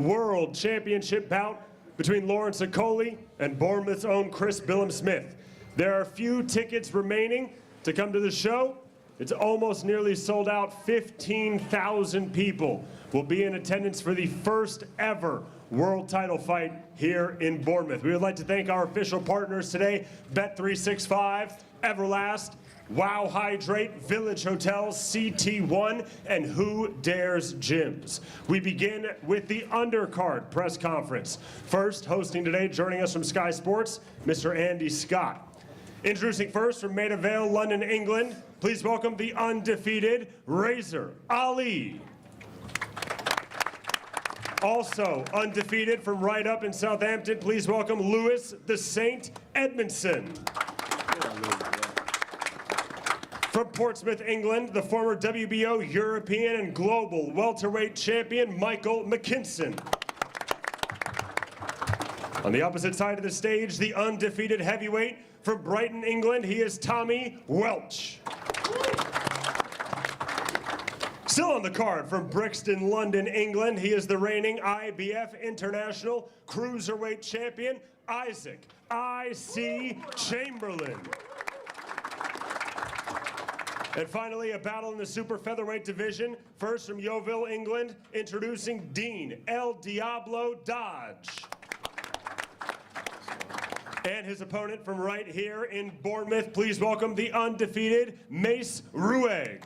World Championship bout between Lawrence Okolie and Bournemouth's own Chris Billam-Smith. There are few tickets remaining to come to the show. It's almost nearly sold out. 15,000 people will be in attendance for the first ever world title fight here in Bournemouth. We would like to thank our official partners today, Bet365, Everlast, Wow Hydrate, Village Hotels, CT1, and Who Dares Gyms. We begin with the Undercard press conference. First, hosting today, joining us from Sky Sports, Mr. Andy Scott. Introducing first from Maida Vale, London, England, please welcome the undefeated Razor Ali. Also undefeated from right up in Southampton, please welcome Lewis the Saint Edmondson. From Portsmouth, England, the former WBO European and Global welterweight champion, Michael McKinson. On the opposite side of the stage, the undefeated heavyweight from Brighton, England, he is Tommy Welch. Still on the card from Brixton, London, England, he is the reigning IBF International Cruiserweight Champion, Isaac I.C. Chamberlain. And finally, a battle in the super featherweight division. First from Yeovil, England, introducing Dean El Diablo Dodge. And his opponent from right here in Bournemouth, please welcome the undefeated Mace Rueg.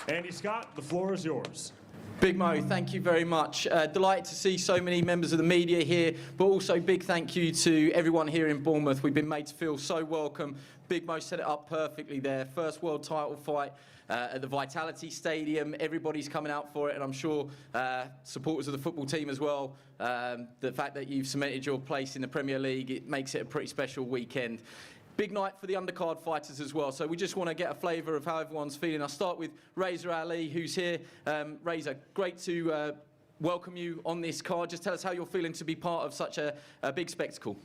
Andy Scott, the floor is yours. Big Mo, thank you very much. Delighted to see so many members of the media here, but also big thank you to everyone here in Bournemouth. We've been made to feel so welcome. Big Mo set it up perfectly there. First world title fight at the Vitality Stadium. Everybody's coming out for it, and I'm sure supporters of the football team as well. The fact that you've cemented your place in the Premier League, it makes it a pretty special weekend. Big night for the undercard fighters as well, so we just want to get a flavour of how everyone's feeling. I'll start with Razor Ali, who's here. Razor, great to welcome you on this card. Just tell us how you're feeling to be part of such a big spectacle.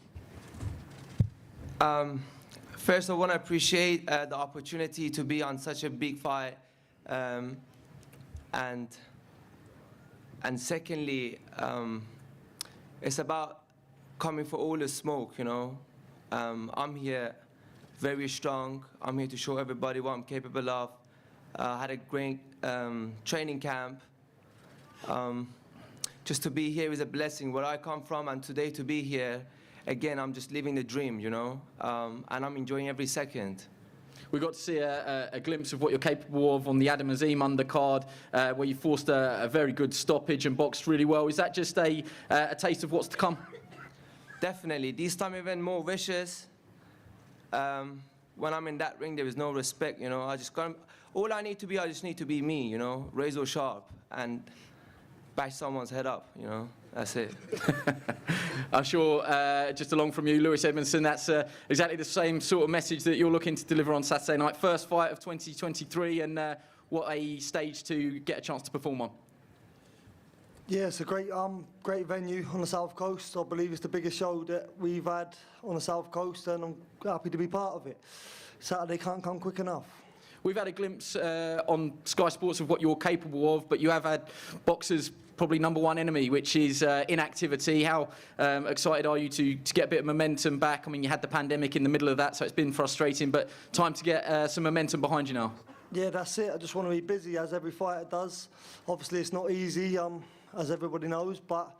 First, I want to appreciate the opportunity to be on such a big fight. And secondly, it's about coming for all the smoke, you know. I'm here very strong. I'm here to show everybody what I'm capable of. I had a great training camp. Just to be here is a blessing. Where I come from, and today to be here, again, I'm just living the dream, you know, and I'm enjoying every second. We got to see a glimpse of what you're capable of on the Adam Azim undercard, where you forced a very good stoppage and boxed really well. Is that just a taste of what's to come? Definitely. This time even more vicious. When I'm in that ring, there is no respect, you know. All I need to be, I just need to be me, you know, razor sharp, and bash someone's head up, you know. That's it. I'm sure, just along from you, Lewis Edmondson, that's exactly the same sort of message that you're looking to deliver on Saturday night. First fight of 2023, and what a stage to get a chance to perform on. Yeah, it's a great venue on the South Coast. I believe it's the biggest show that we've had on the South Coast, and I'm happy to be part of it. Saturday can't come quick enough. We've had a glimpse on Sky Sports of what you're capable of, but you have had boxers' probably #1 enemy, which is inactivity. How excited are you to get a bit of momentum back? I mean, you had the pandemic in the middle of that, so it's been frustrating, but time to get some momentum behind you now. Yeah, that's it. I just want to be busy, as every fighter does. Obviously, it's not easy, as everybody knows, but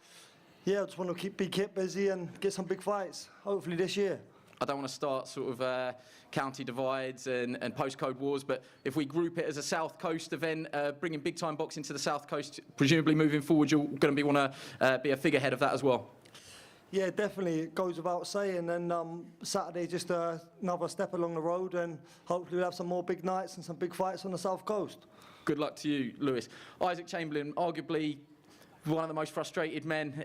yeah, I just want to be kept busy and get some big fights, hopefully this year. I don't want to start sort of county divides and postcode wars, but if we group it as a South Coast event, bringing big-time boxing to the South Coast, presumably moving forward, you're going to want to be a figurehead of that as well. Yeah, definitely. It goes without saying. And Saturday, just another step along the road, and hopefully we'll have some more big nights and some big fights on the South Coast. Good luck to you, Lewis. Isaac Chamberlain, arguably one of the most frustrated men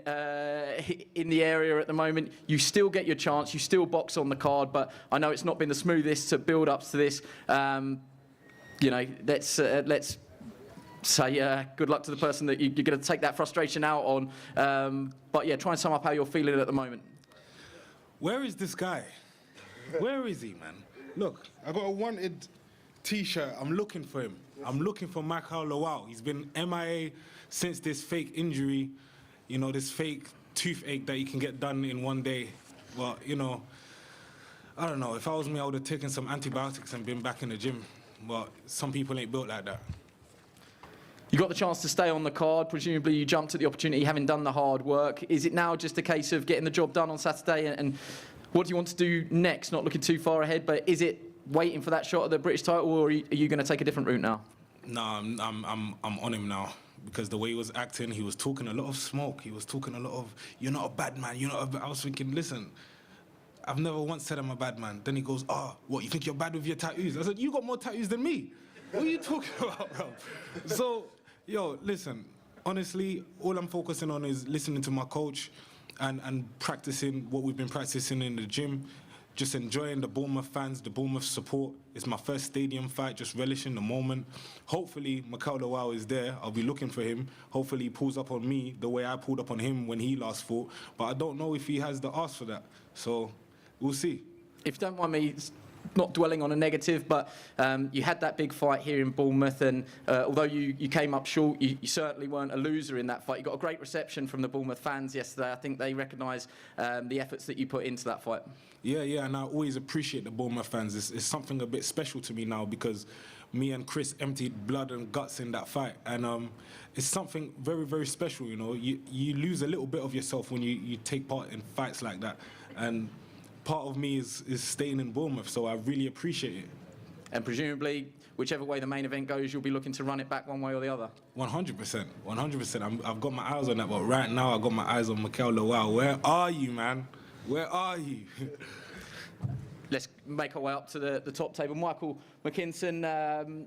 in the area at the moment. You still get your chance, you still box on the card, but I know it's not been the smoothest build-ups to this. You know, let's say good luck to the person that you're going to take that frustration out on. But yeah, try and sum up how you're feeling at the moment. Where is this guy? Where is he, man? Look, I got a wanted T-shirt. I'm looking for him. I'm looking for Michael Lowell. He's been MIA since this fake injury, you know, this fake toothache that you can get done in one day, well, you know, I don't know. If I was me, I would have taken some antibiotics and been back in the gym. But some people ain't built like that. You got the chance to stay on the card. Presumably you jumped at the opportunity having done the hard work. Is it now just a case of getting the job done on Saturday? And what do you want to do next? Not looking too far ahead, but is it waiting for that shot at the British title, or are you going to take a different route now? No, I'm on him now. Because the way he was acting, he was talking a lot of smoke. He was talking a lot of, you're not a bad man. You're not. I was thinking, listen, I've never once said I'm a bad man. Then he goes, what, you think you're bad with your tattoos? I said, you got more tattoos than me. What are you talking about, bro? So, yo, listen, honestly, all I'm focusing on is listening to my coach and practicing what we've been practicing in the gym. Just enjoying the Bournemouth fans, the Bournemouth support. It's my first stadium fight, just relishing the moment. Hopefully, Bellew is there. I'll be looking for him. Hopefully, he pulls up on me the way I pulled up on him when he last fought. But I don't know if he has the arse for that. So, we'll see. If you don't mind me not dwelling on a negative, but you had that big fight here in Bournemouth, and although you came up short, you certainly weren't a loser in that fight. You got a great reception from the Bournemouth fans yesterday. I think they recognise the efforts that you put into that fight. Yeah, and I always appreciate the Bournemouth fans. It's something a bit special to me now because me and Chris emptied blood and guts in that fight, and it's something very, very special, you know. You lose a little bit of yourself when you take part in fights like that, and part of me is staying in Bournemouth, so I really appreciate it. And presumably, whichever way the main event goes, you'll be looking to run it back one way or the other. 100%. I've got my eyes on that, but right now I've got my eyes on Bellew. Where are you, man? Where are you? Let's make our way up to the top table. Michael McKinson,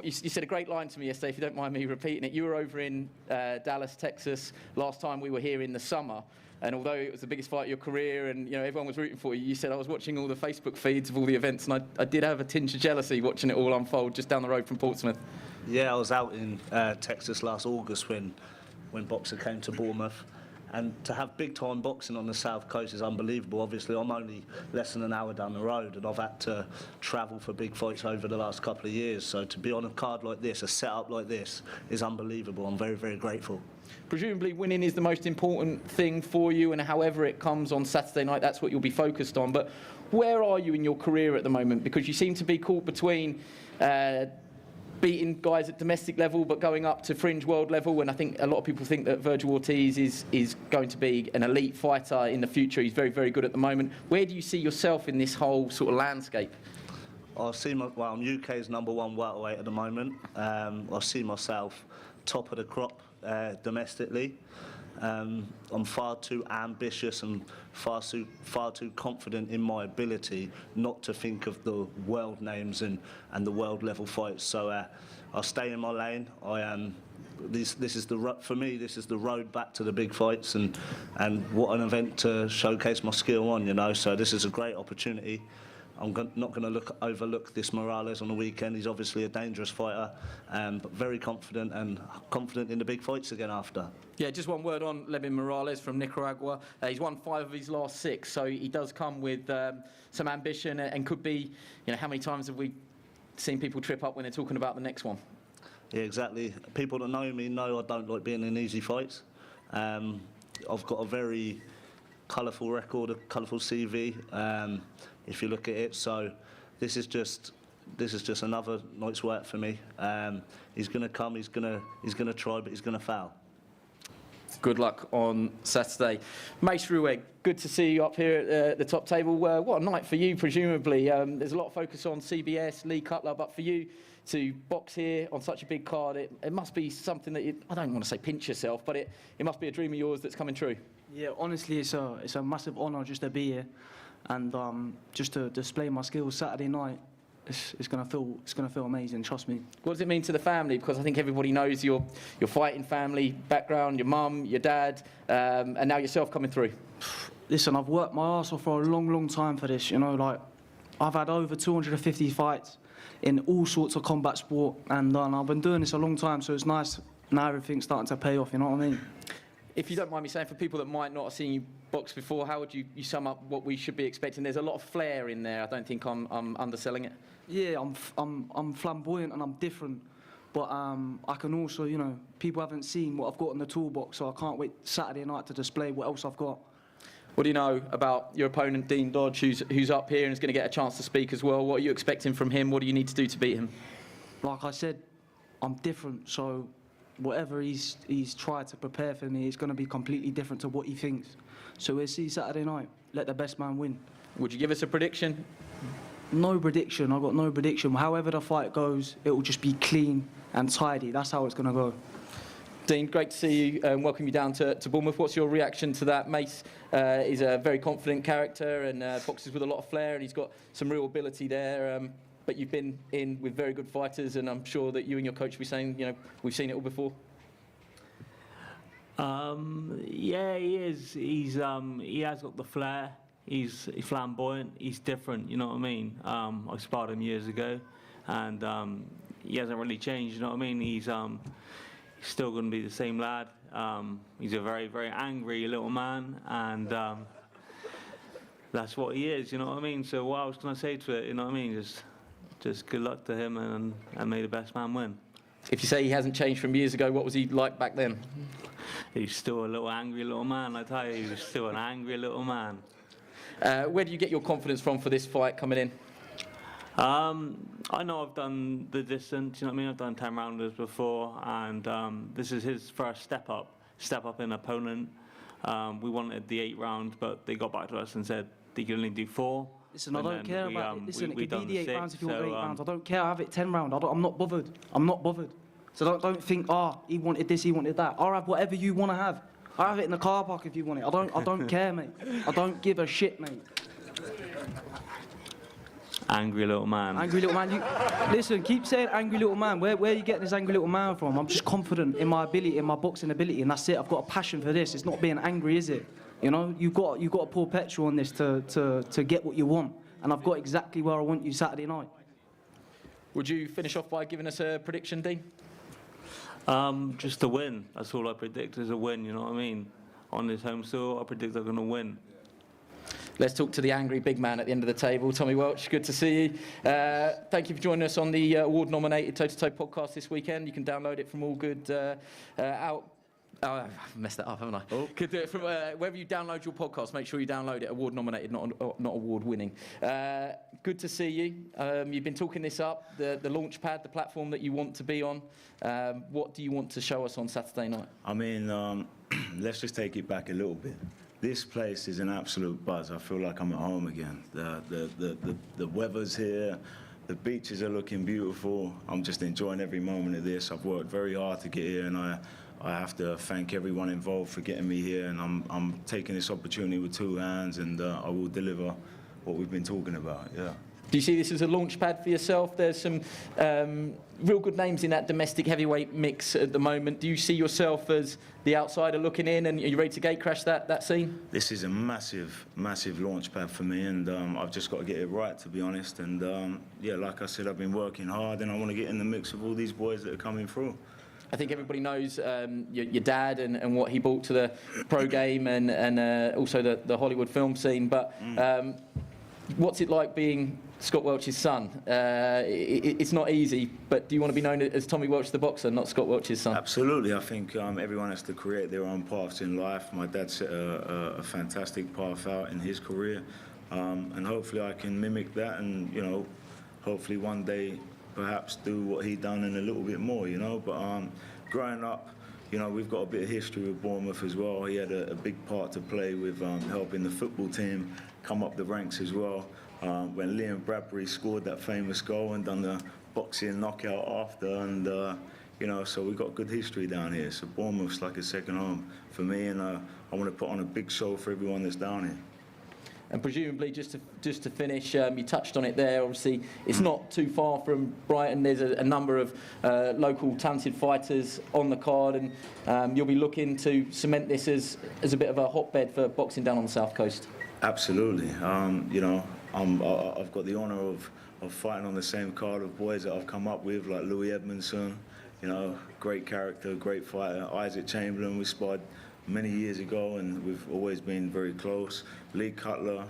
you said a great line to me yesterday, if you don't mind me repeating it. You were over in Dallas, Texas, last time we were here in the summer. And although it was the biggest fight of your career and, you know, everyone was rooting for you, you said, I was watching all the Facebook feeds of all the events, and I did have a tinge of jealousy watching it all unfold just down the road from Portsmouth. Yeah, I was out in Texas last August when Boxer came to Bournemouth. And to have big-time boxing on the South Coast is unbelievable. Obviously, I'm only less than an hour down the road, and I've had to travel for big fights over the last couple of years. So to be on a card like this, a setup like this, is unbelievable. I'm very, very grateful. Presumably winning is the most important thing for you, and however it comes on Saturday night, that's what you'll be focused on. But where are you in your career at the moment? Because you seem to be caught between beating guys at domestic level but going up to fringe world level, and I think a lot of people think that Virgil Ortiz is going to be an elite fighter in the future. He's very, very good at the moment. Where do you see yourself in this whole sort of landscape? I'm UK's #1 welterweight at the moment. I see myself top of the crop domestically. I'm far too ambitious and far too confident in my ability not to think of the world names and the world level fights. So I'll stay in my lane. This is for me. This is the road back to the big fights, and what an event to showcase my skill on. You know, so this is a great opportunity. I'm not going to overlook this Morales on the weekend. He's obviously a dangerous fighter, but very confident in the big fights again after. Yeah, just one word on Levin Morales from Nicaragua. He's won 5 of his last 6, so he does come with some ambition and could be, you know, how many times have we seen people trip up when they're talking about the next one? Yeah, exactly. People that know me know I don't like being in easy fights. I've got a very colourful record, a colourful CV. If you look at it, so this is just another night's work for me. He's going to come, he's going to try, but he's going to foul. Good luck on Saturday. Mace Rueg, good to see you up here at the top table. What a night for you, presumably. There's a lot of focus on CBS, Lee Cutler, but for you to box here on such a big card, it must be something that I don't want to say pinch yourself, but it must be a dream of yours that's coming true. Yeah, honestly, it's a massive honour just to be here, and just to display my skills Saturday night. It's gonna feel amazing. Trust me. What does it mean to the family? Because I think everybody knows your fighting family background, your mum, your dad, and now yourself coming through. Listen, I've worked my arse off for a long, long time for this. You know, like I've had over 250 fights in all sorts of combat sport, and I've been doing this a long time. So it's nice now everything's starting to pay off. You know what I mean? If you don't mind me saying, for people that might not have seen you box before, how would you sum up what we should be expecting? There's a lot of flair in there. I don't think I'm underselling it. Yeah, I'm flamboyant and I'm different, But I can also, you know, people haven't seen what I've got in the toolbox, so I can't wait Saturday night to display what else I've got. What do you know about your opponent, Dean Dodge, who's up here and is going to get a chance to speak as well? What are you expecting from him? What do you need to do to beat him? Like I said, I'm different, so whatever he's tried to prepare for me is going to be completely different to what he thinks. So we'll see Saturday night. Let the best man win. Would you give us a prediction? No prediction. I've got no prediction. However the fight goes, it will just be clean and tidy. That's how it's going to go. Dean, great to see you and welcome you down to Bournemouth. What's your reaction to that? Mace is a very confident character and boxes with a lot of flair, and he's got some real ability there. But you've been in with very good fighters, and I'm sure that you and your coach will be saying, you know, we've seen it all before. Yeah, he is. He has got the flair. He's flamboyant. He's different. You know what I mean? I sparred him years ago, and he hasn't really changed. You know what I mean? He's still going to be the same lad. He's a very, very angry little man, and that's what he is. You know what I mean? So what else can I say to it? You know what I mean? Just good luck to him, and may the best man win. If you say he hasn't changed from years ago, what was he like back then? He's still a little angry little man. I tell you, he's still an angry little man. Where do you get your confidence from for this fight coming in? I know I've done the distance, you know what I mean? I've done 10 rounders before, and this is his first step up in opponent. We wanted the 8 rounds, but they got back to us and said they could only do 4. Listen, I don't care about it. Listen, it could be the 8 6, rounds if you want 8 so, rounds. I don't care. I have it 10 rounds. I'm not bothered. I'm not bothered. So don't think, he wanted this, he wanted that. I'll have whatever you want to have. I'll have it in the car park if you want it. I don't care, mate. I don't give a shit, mate. Angry little man. Angry little man. Listen, keep saying angry little man. Where are you getting this angry little man from? I'm just confident in my ability, in my boxing ability, and that's it. I've got a passion for this. It's not being angry, is it? You know, you've got to pour petrol on this to get what you want. And I've got exactly where I want you Saturday night. Would you finish off by giving us a prediction, Dean? Just a win. That's all I predict is a win, you know what I mean? On this home soil, I predict they're going to win. Let's talk to the angry big man at the end of the table. Tommy Welch, good to see you. Thank you for joining us on the award-nominated Toe-to-Toe podcast this weekend. You can download it from all good Oh, I've messed that up, haven't I? Oh. Could do it from wherever you download your podcast. Make sure you download it. Award-nominated, not award-winning. Good to see you. You've been talking this up, the launch pad, the platform that you want to be on. What do you want to show us on Saturday night? I mean, let's just take it back a little bit. This place is an absolute buzz. I feel like I'm at home again. The weather's here. The beaches are looking beautiful. I'm just enjoying every moment of this. I've worked very hard to get here, and I have to thank everyone involved for getting me here, and I'm taking this opportunity with 2 hands, and I will deliver what we've been talking about, yeah. Do you see this as a launch pad for yourself? There's some real good names in that domestic heavyweight mix at the moment. Do you see yourself as the outsider looking in, and are you ready to gate crash that scene? This is a massive, massive launch pad for me, and I've just got to get it right, to be honest. And yeah, like I said, I've been working hard, and I want to get in the mix of all these boys that are coming through. I think everybody knows your dad and what he brought to the pro game and also the Hollywood film scene. But what's it like being Scott Welch's son? It's not easy, but do you want to be known as Tommy Welch the boxer, not Scott Welch's son? Absolutely. I think everyone has to create their own paths in life. My dad set a fantastic path out in his career, and hopefully I can mimic that, and you know, hopefully one day perhaps do what he done and a little bit more, you know. But growing up, you know, we've got a bit of history with Bournemouth as well. He had a big part to play with helping the football team come up the ranks as well. When Liam Bradbury scored that famous goal and done the boxing knockout after, and you know, so we've got good history down here. So Bournemouth's like a second home for me, and I want to put on a big show for everyone that's down here. And presumably, just to finish, you touched on it there. Obviously, it's not too far from Brighton. There's a number of local talented fighters on the card, and you'll be looking to cement this as a bit of a hotbed for boxing down on the south coast. Absolutely. You know, I've got the honour of fighting on the same card of boys that I've come up with, like Louis Edmondson. You know, great character, great fighter. Isaac Chamberlain, we sparred many years ago, and we've always been very close. Lee Cutler,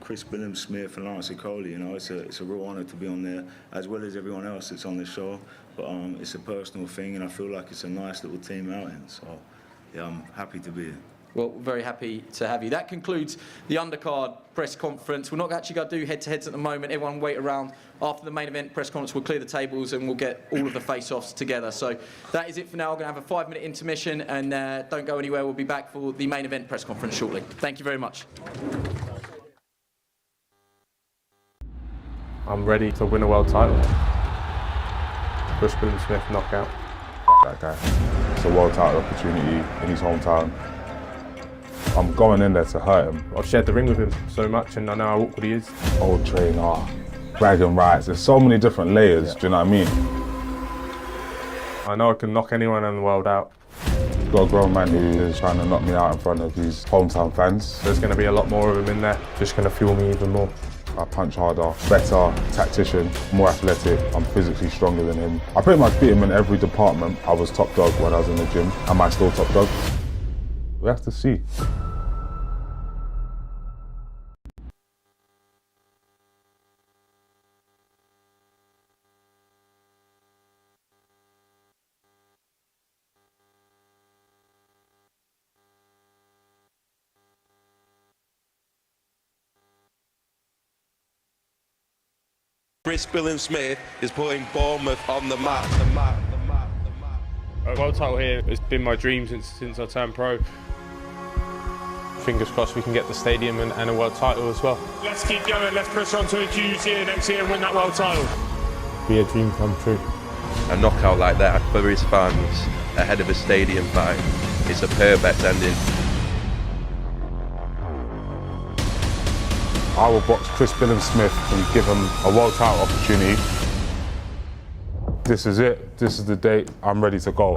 Chris Billam-Smith, and Lawrence Okolie. You know, it's a real honour to be on there, as well as everyone else that's on the show. But it's a personal thing, and I feel like it's a nice little team outing. So, yeah, I'm happy to be here. Well, very happy to have you. That concludes the undercard press conference. We're not actually going to do head-to-heads at the moment. Everyone wait around. After the main event press conference, we'll clear the tables and we'll get all of the face-offs together. So that is it for now. We're going to have a 5-minute intermission, and don't go anywhere. We'll be back for the main event press conference shortly. Thank you very much. I'm ready to win a world title. Chris Billam-Smith knockout. That guy. It's a world title opportunity in his hometown. I'm going in there to hurt him. I've shared the ring with him so much, and I know how awkward he is. Old trainer, bragging rights. There's so many different layers, do you know what I mean? I know I can knock anyone in the world out. Got a grown man who is trying to knock me out in front of his hometown fans. There's going to be a lot more of them in there, just going to fuel me even more. I punch harder, better, tactician, more athletic. I'm physically stronger than him. I pretty much beat him in every department. I was top dog when I was in the gym. Am I still top dog? We have to see. Chris Billam-Smith is putting Bournemouth on the map. A world title here has been my dream since I turned pro. Fingers crossed we can get the stadium and a world title as well. Let's keep going, let's push on to a huge year next year and win that world title. Be a dream come true. A knockout like that for his fans ahead of a stadium fight, it's a perfect ending. I will box Chris Billam-Smith and give him a world title opportunity. This is it. This is the date. I'm ready to go.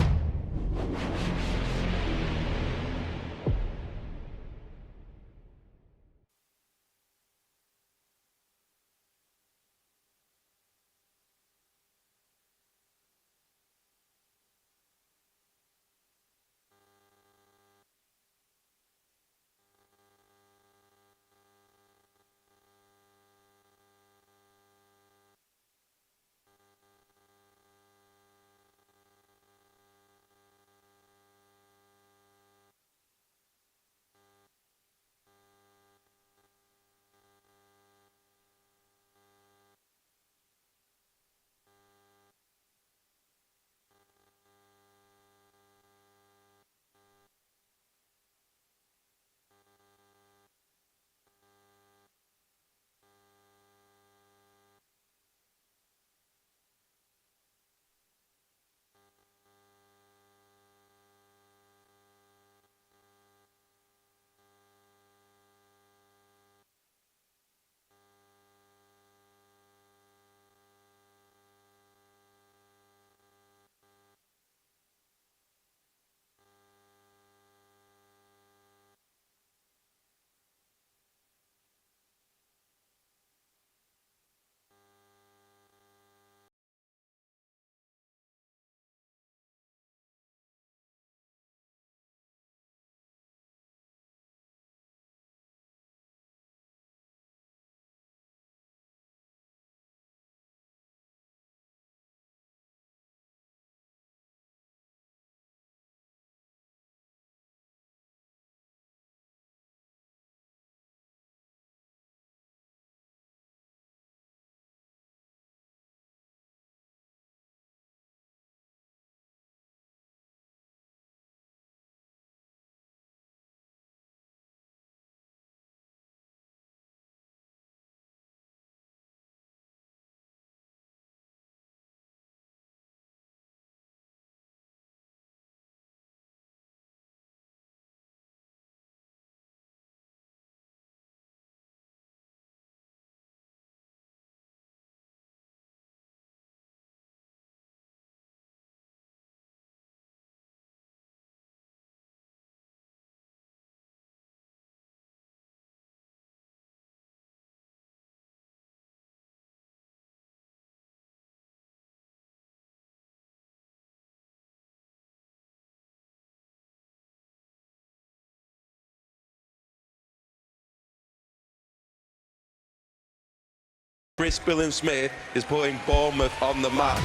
Chris Billam-Smith is putting Bournemouth on the map.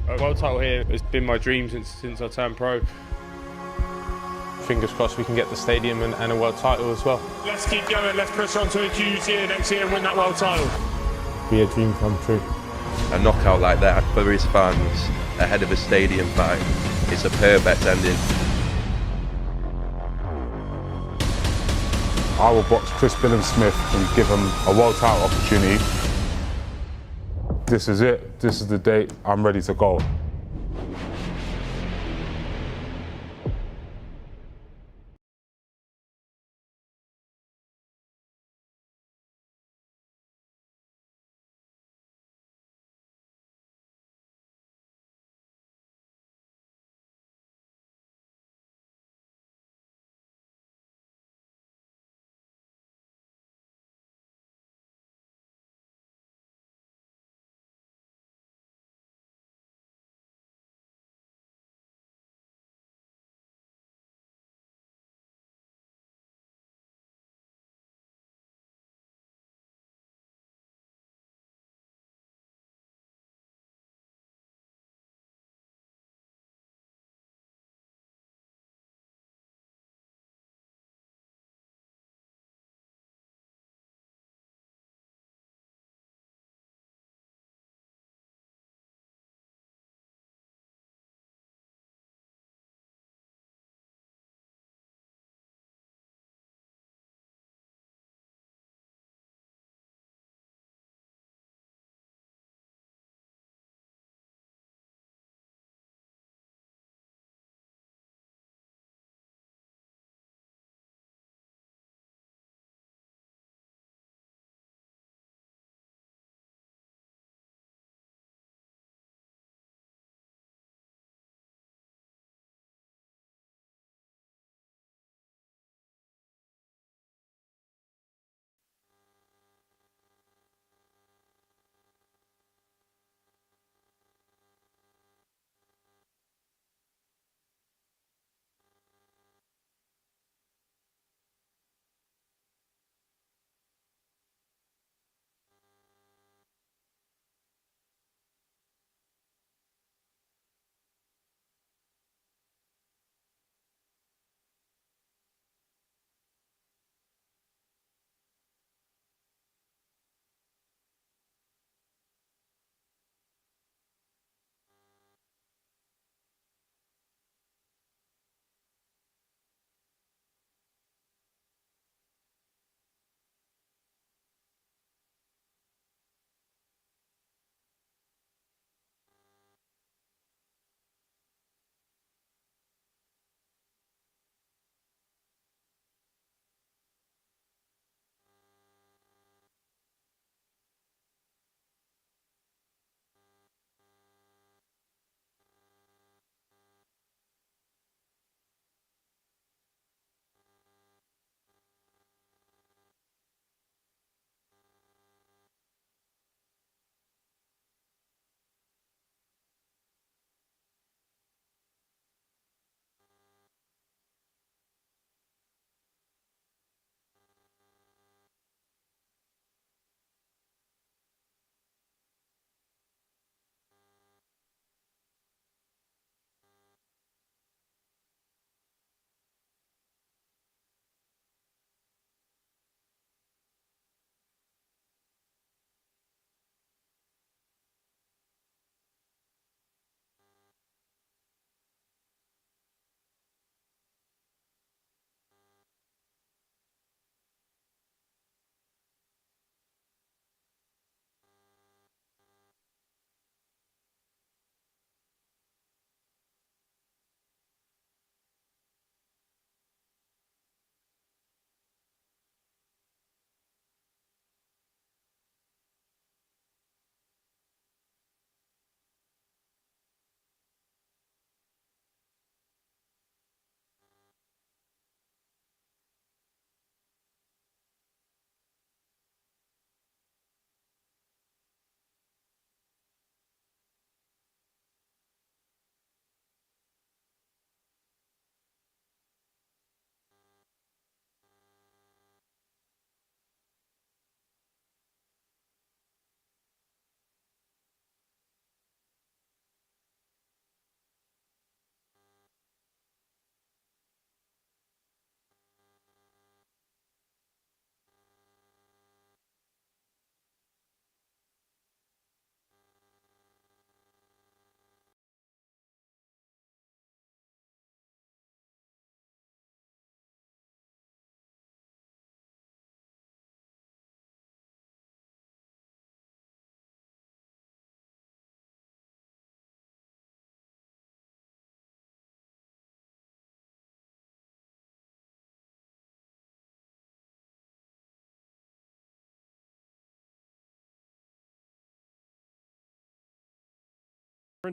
A world title here has been my dream since I turned pro. Fingers crossed we can get the stadium and a world title as well. Let's keep going. Let's push on to a huge year next year and win that world title. Be a dream come true. A knockout like that for his fans ahead of a stadium fight is a perfect ending. I will box Chris Billam-Smith and give him a world title opportunity. This is it. This is the date. I'm ready to go.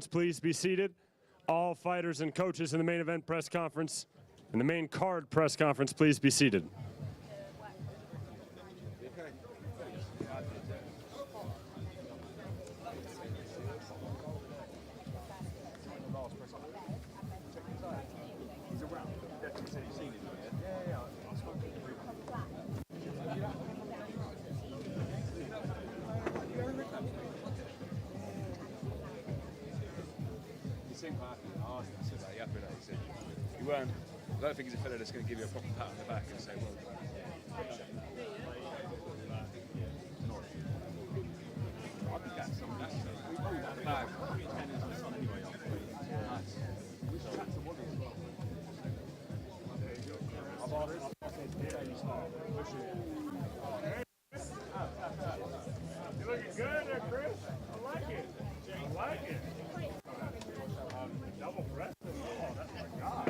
Please be seated. All fighters and coaches in the main event press conference, in the main card press conference, please be seated. I don't think he's a fella that's going to give you a proper pat on the back and say, well done. You're looking good there, Chris. I like it. I like it. Double press. Oh, that's my God.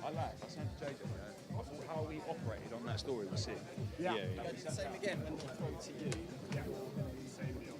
I said to JJ, I thought how we operated on that story was sick. Yeah. Same again when I spoke to you. Yeah. Same deal.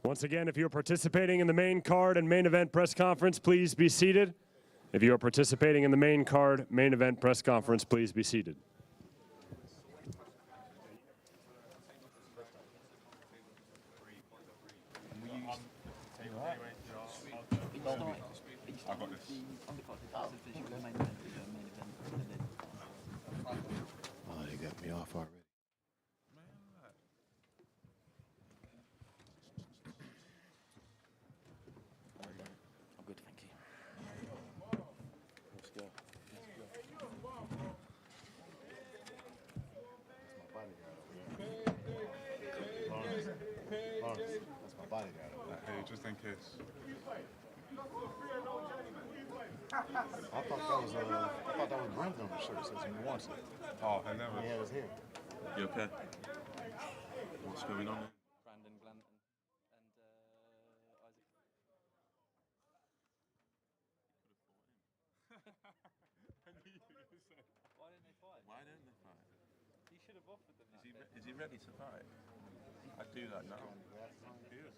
Once again, if you're participating in the main card and main event press conference, please be seated. If you are participating in the main card, main event press conference, please be seated. I got this. Oh, they got me off already. I'm good, thank you. Let's go. That's my bodyguard. Hey, just in case. I thought that was Brent's number shirt. Says he wants it. Oh, I never. Yeah, it was here. You okay? What's going on? Brandon Glanton and Isaac. Why didn't they fight? Why didn't they fight? You should have offered them that. Is he ready to fight? I'd do that now. He is.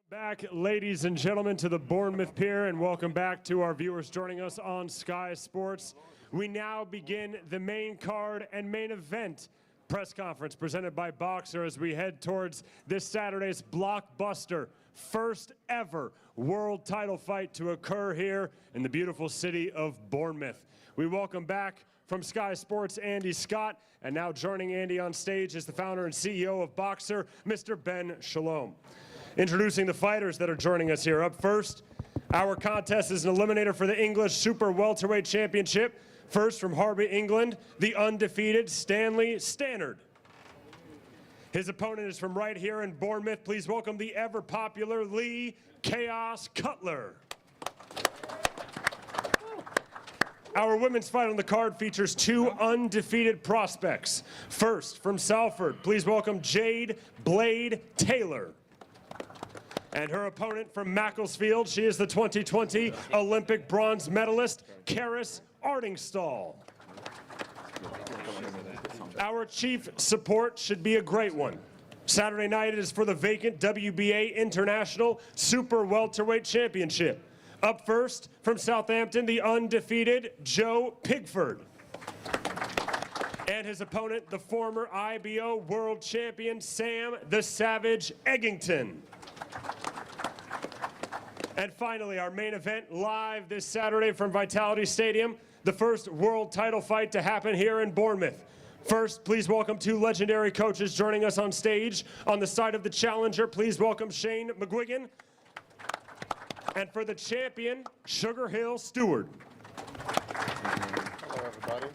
Back, ladies and gentlemen, to the Bournemouth Pier, and welcome back to our viewers joining us on Sky Sports. We now begin the main card and main event press conference presented by Boxer as we head towards this Saturday's blockbuster, first ever world title fight to occur here in the beautiful city of Bournemouth. We welcome back from Sky Sports, Andy Scott, and now joining Andy on stage is the founder and CEO of Boxer, Mr. Ben Shalom. Introducing the fighters that are joining us here. Up first, our contest is an eliminator for the English Super Welterweight Championship. First from Harby, England, the undefeated Stanley Stannard. His opponent is from right here in Bournemouth. Please welcome the ever-popular Lee Chaos Cutler. Our women's fight on the card features two undefeated prospects. First, from Salford, please welcome Jade Blade Taylor. And her opponent from Macclesfield, she is the 2020 Olympic bronze medalist, Karis Ardingstall. Our chief support should be a great one. Saturday night it is for the vacant WBA International Super Welterweight Championship. Up first, from Southampton, the undefeated Joe Pigford. And his opponent, the former IBO World Champion, Sam the Savage Eggington. And finally, our main event live this Saturday from Vitality Stadium, the first world title fight to happen here in Bournemouth. First, please welcome two legendary coaches joining us on stage. On the side of the challenger, please welcome Shane McGuigan. And for the champion, Sugar Hill Stewart. Hello, everybody.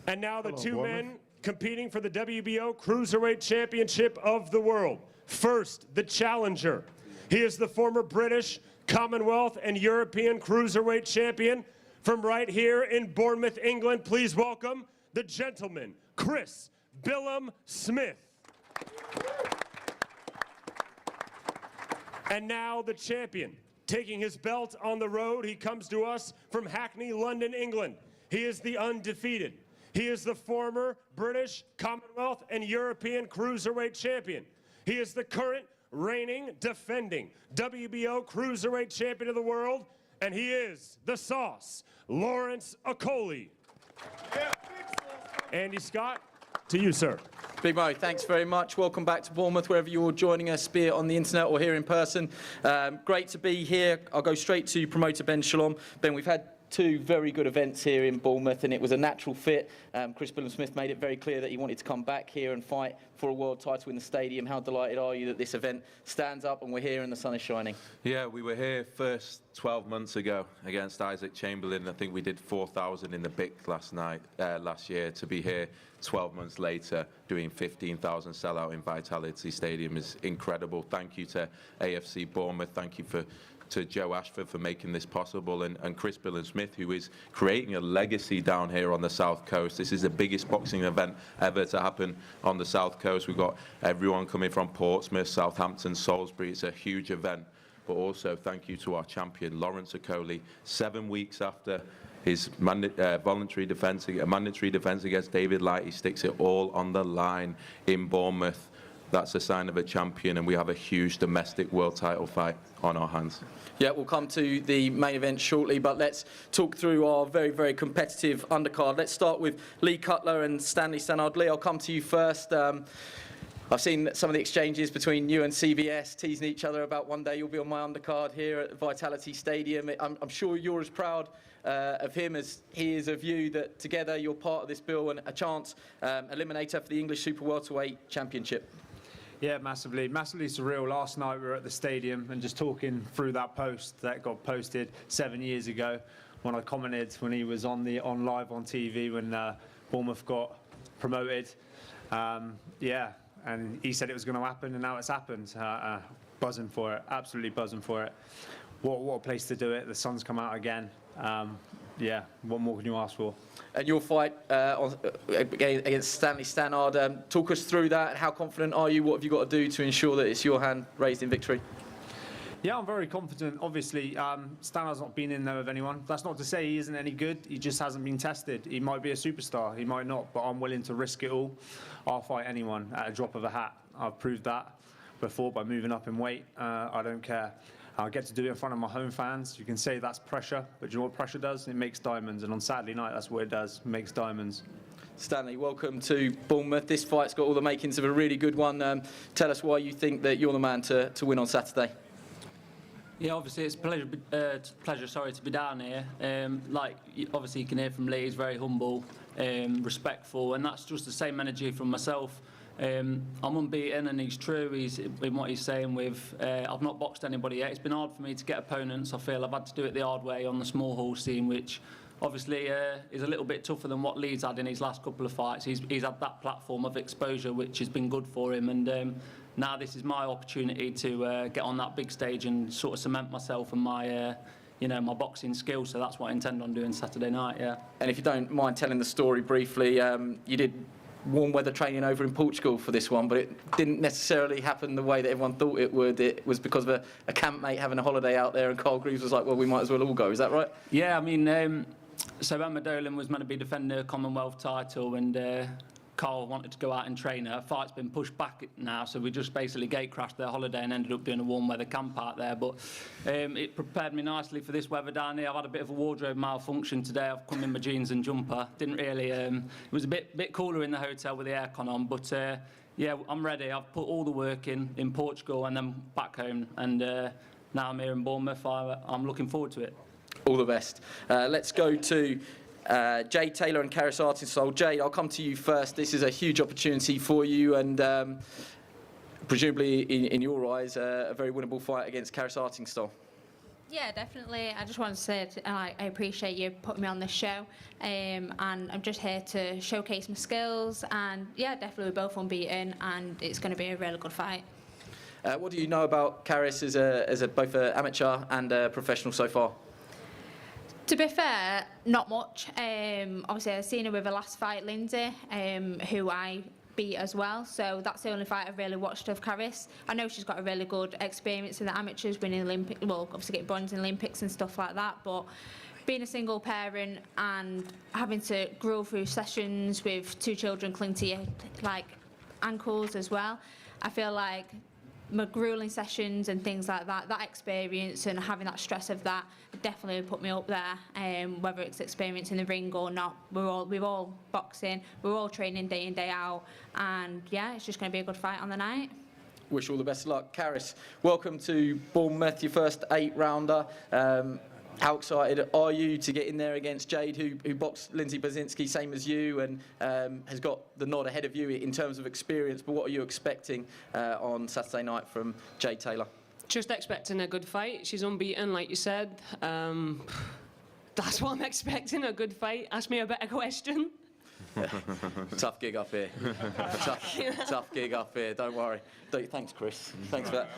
And now the two men competing for the WBO Cruiserweight Championship of the world. First, the challenger. He is the former British, Commonwealth, and European Cruiserweight Champion. From right here in Bournemouth, England, please welcome the gentleman, Chris Billam-Smith. And now the champion. Taking his belt on the road, he comes to us from Hackney, London, England. He is the undefeated. He is the former British, Commonwealth, and European Cruiserweight Champion. He is the current reigning, defending WBO Cruiserweight Champion of the world, and he is the Sauce, Lawrence Okolie. Andy Scott, to you, sir. Big Mo, thanks very much. Welcome back to Bournemouth, wherever you're joining us, be it on the internet or here in person. Great to be here. I'll go straight to promoter Ben Shalom. Ben, we've had two very good events here in Bournemouth, and it was a natural fit. Chris Billam-Smith made it very clear that he wanted to come back here and fight for a world title in the stadium. How delighted are you that this event stands up and we're here and the sun is shining? Yeah, we were here first 12 months ago against Isaac Chamberlain. I think we did 4,000 in the BIC last year. To be here 12 months later doing 15,000 sellout in Vitality Stadium is incredible. Thank you to AFC Bournemouth. Thank you to Joe Ashford for making this possible, and Chris Billam-Smith, who is creating a legacy down here on the South Coast. This is the biggest boxing event ever to happen on the South Coast. We've got everyone coming from Portsmouth, Southampton, Salisbury. It's a huge event. But also thank you to our champion, Lawrence Okolie. 7 weeks after his mandatory defence against David Light, he sticks it all on the line in Bournemouth. That's a sign of a champion, and we have a huge domestic world title fight on our hands. Yeah, we'll come to the main event shortly, but let's talk through our very, very competitive undercard. Let's start with Lee Cutler and Stanley Stannard. Lee, I'll come to you first. I've seen some of the exchanges between you and CBS teasing each other about one day you'll be on my undercard here at Vitality Stadium. I'm sure you're as proud of him as he is of you, that together you're part of this bill and a chance eliminator for the English Super Welterweight Championship. Yeah, massively surreal. Last night we were at the stadium and just talking through that post that got posted 7 years ago when I commented when he was on live on TV when Bournemouth got promoted. Yeah, and he said it was going to happen, and now it's happened. Buzzing for it, absolutely buzzing for it. What a place to do it. The sun's come out again. Yeah, what more can you ask for? And your fight against Stanley Stannard, talk us through that. How confident are you? What have you got to do to ensure that it's your hand raised in victory? Yeah, I'm very confident. Obviously, Stannard's not been in there with anyone. That's not to say he isn't any good. He just hasn't been tested. He might be a superstar. He might not, but I'm willing to risk it all. I'll fight anyone at a drop of a hat. I've proved that before by moving up in weight. I don't care. I get to do it in front of my home fans. You can say that's pressure, but do you know what pressure does? It makes diamonds, and on Saturday night, that's what it does. It makes diamonds. Stanley, welcome to Bournemouth. This fight's got all the makings of a really good one. Tell us why you think that you're the man to win on Saturday. Yeah, obviously it's a pleasure to be down here. Like, obviously you can hear from Lee, he's very humble, respectful, and that's just the same energy from myself. I'm unbeaten, and he's true. He's in what he's saying with, I've not boxed anybody yet. It's been hard for me to get opponents. I feel I've had to do it the hard way on the small hall scene, which obviously is a little bit tougher than what Lee's had in his last couple of fights. He's had that platform of exposure, which has been good for him, and now this is my opportunity to get on that big stage and sort of cement myself and my my boxing skills. So that's what I intend on doing Saturday night. Yeah. And if you don't mind telling the story briefly, you did warm weather training over in Portugal for this one, but it didn't necessarily happen the way that everyone thought it would. It was because of a campmate having a holiday out there, and Carl Greaves was like, well, we might as well all go. Is that right? Yeah, I mean, so Emma Dolan was meant to be defending her Commonwealth title, and Carl wanted to go out and train. Her fight's been pushed back now, so we just basically gate crashed their holiday and ended up doing a warm weather camp out there. But it prepared me nicely for this weather down here. I've had a bit of a wardrobe malfunction today. I've come in my jeans and jumper. Didn't really. It was a bit cooler in the hotel with the aircon on, but yeah, I'm ready. I've put all the work in Portugal and then back home, and now I'm here in Bournemouth. I'm looking forward to it. All the best. Let's go to Jade Taylor and Karis Artinsol. Jade, I'll come to you first. This is a huge opportunity for you, and presumably, in your eyes, a very winnable fight against Karis Artinsol. Yeah, definitely. I just want to say I appreciate you putting me on this show, and I'm just here to showcase my skills. And yeah, definitely we're both unbeaten, and it's going to be a really good fight. What do you know about Karis as both an amateur and a professional so far? To be fair, not much. Obviously, I've seen her with her last fight, Lindsay, who I beat as well. So that's the only fight I've really watched of Karis. I know she's got a really good experience in the amateurs, winning Olympic, well, obviously getting bronze in Olympics and stuff like that. But being a single parent and having to grow through sessions with 2 children clinging to your ankles as well, I feel like my grueling sessions and things like that, that experience and having that stress of that definitely put me up there. Whether it's experience in the ring or not, we're all boxing, we're all training day in, day out, and yeah, it's just going to be a good fight on the night. Wish all the best of luck. Karis, welcome to Bournemouth, your first 8-rounder. How excited are you to get in there against Jade, who boxed Lindsay Basinski, same as you, and has got the nod ahead of you in terms of experience? But what are you expecting on Saturday night from Jade Taylor? Just expecting a good fight. She's unbeaten, like you said. That's what I'm expecting, a good fight. Ask me a better question. Tough gig up here. Tough gig up here, don't worry. Thanks, Chris. Thanks for that.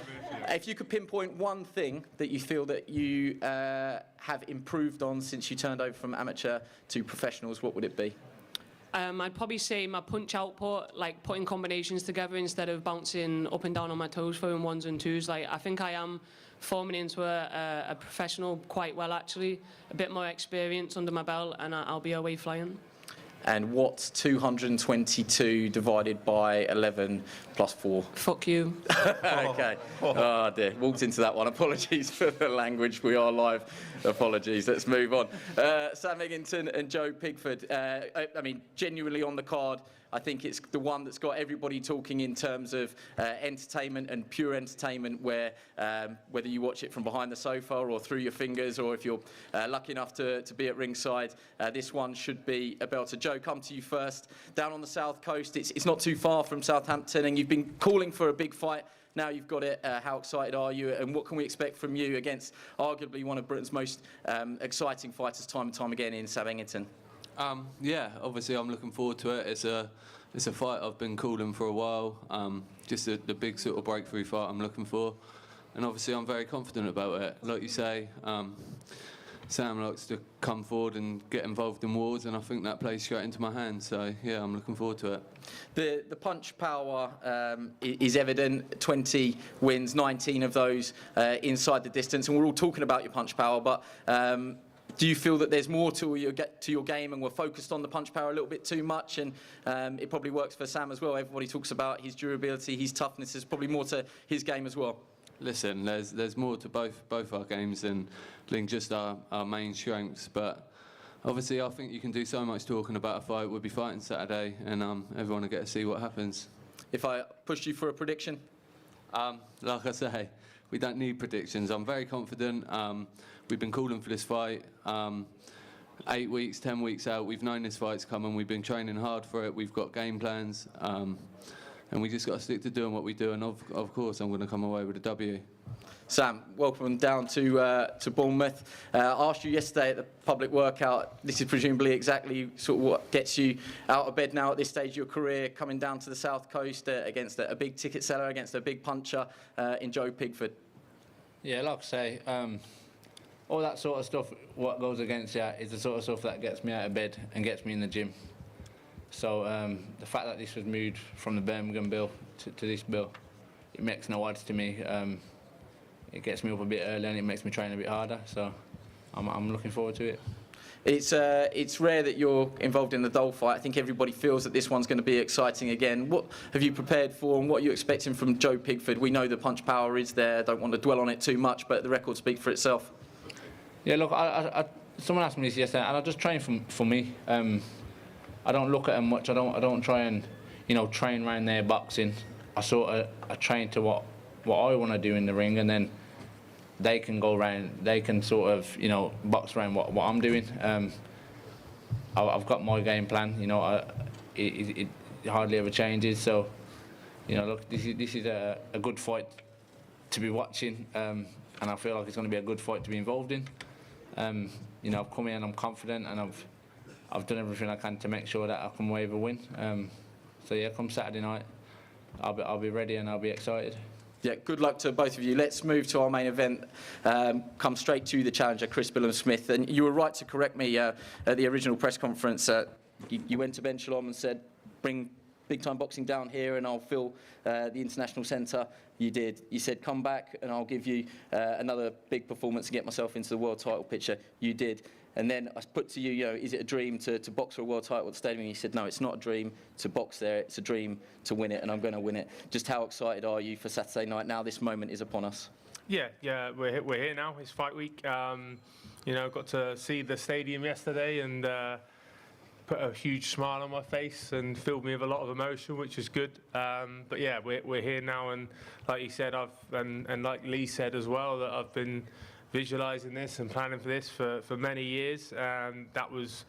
If you could pinpoint one thing that you feel that you have improved on since you turned over from amateur to professionals, what would it be? I'd probably say my punch output, like putting combinations together instead of bouncing up and down on my toes, throwing 1s and 2s. Like, I think I am forming into a professional quite well, actually. A bit more experience under my belt, and I'll be away flying. And what's 222 divided by 11 plus 4? Fuck you. Okay. Oh dear. Walked into that one. Apologies for the language. We are live. Apologies. Let's move on. Sam Eggington and Joe Pigford. I mean, genuinely on the card, I think it's the one that's got everybody talking in terms of entertainment and pure entertainment, where whether you watch it from behind the sofa or through your fingers, or if you're lucky enough to be at ringside, this one should be a belter. Joe, come to you first. Down on the south coast, it's not too far from Southampton, and you've been calling for a big fight. Now you've got it. How excited are you, and what can we expect from you against arguably one of Britain's most exciting fighters time and time again in Sam Eggington? Yeah, obviously I'm looking forward to it. It's a fight I've been calling for a while. Just the big sort of breakthrough fight I'm looking for, and obviously I'm very confident about it. Like you say, Sam likes to come forward and get involved in wars, and I think that plays straight into my hands. So yeah, I'm looking forward to it. The punch power is evident. 20 wins, 19 of those inside the distance, and we're all talking about your punch power, but. Do you feel that there's more to your game, and we're focused on the punch power a little bit too much? And it probably works for Sam as well. Everybody talks about his durability, his toughness. There's probably more to his game as well. Listen, there's more to both our games than just our main strengths. But obviously, I think you can do so much talking about a fight. We'll be fighting Saturday, and everyone will get to see what happens. If I pushed you for a prediction? Like I say, we don't need predictions. I'm very confident. We've been calling for this fight 8 weeks, 10 weeks out. We've known this fight's coming. We've been training hard for it. We've got game plans, and we just got to stick to doing what we do. And of course, I'm going to come away with a W. Sam, welcome down to Bournemouth. I asked you yesterday at the public workout. This is presumably exactly sort of what gets you out of bed now at this stage of your career, coming down to the south coast against a big ticket seller, against a big puncher in Joe Pigford. Yeah, like I say, all that sort of stuff, what goes against you, is the sort of stuff that gets me out of bed and gets me in the gym. So the fact that this was moved from the Birmingham bill to this bill, it makes no odds to me. It gets me up a bit early and it makes me train a bit harder. So I'm looking forward to it. It's rare that you're involved in the Dole fight. I think everybody feels that this one's going to be exciting again. What have you prepared for, and what are you expecting from Joe Pigford? We know the punch power is there. I don't want to dwell on it too much, but the record speaks for itself. Yeah, look, someone asked me this yesterday, and I just train for me. I don't look at them much. I don't try and, you know, train around their boxing. I train to what I want to do in the ring, and then they can go around. They can sort of, you know, box around what I'm doing. I've got my game plan. You know, it hardly ever changes. So, you know, look, this is a good fight to be watching, and I feel like it's going to be a good fight to be involved in. You know, I've come in and I'm confident, and I've done everything I can to make sure that I come away with a win. So yeah, come Saturday night, I'll be ready and I'll be excited. Yeah, good luck to both of you. Let's move to our main event. Come straight to the challenger, Chris Billam-Smith. And you were right to correct me at the original press conference. You went to Ben Shalom and said, bring big-time boxing down here and I'll fill the International Centre. You did. You said, come back and I'll give you another big performance and get myself into the world title picture. You did. And then I put to you, you know, is it a dream to box for a world title at the stadium? And you said, no, it's not a dream to box there. It's a dream to win it, and I'm going to win it. Just how excited are you for Saturday night? Now this moment is upon us. Yeah, we're here now. It's fight week. You know, got to see the stadium yesterday and put a huge smile on my face and filled me with a lot of emotion, which is good. But yeah, we're here now, and like you said, and like Lee said as well, that I've been visualising this and planning for this for many years. That was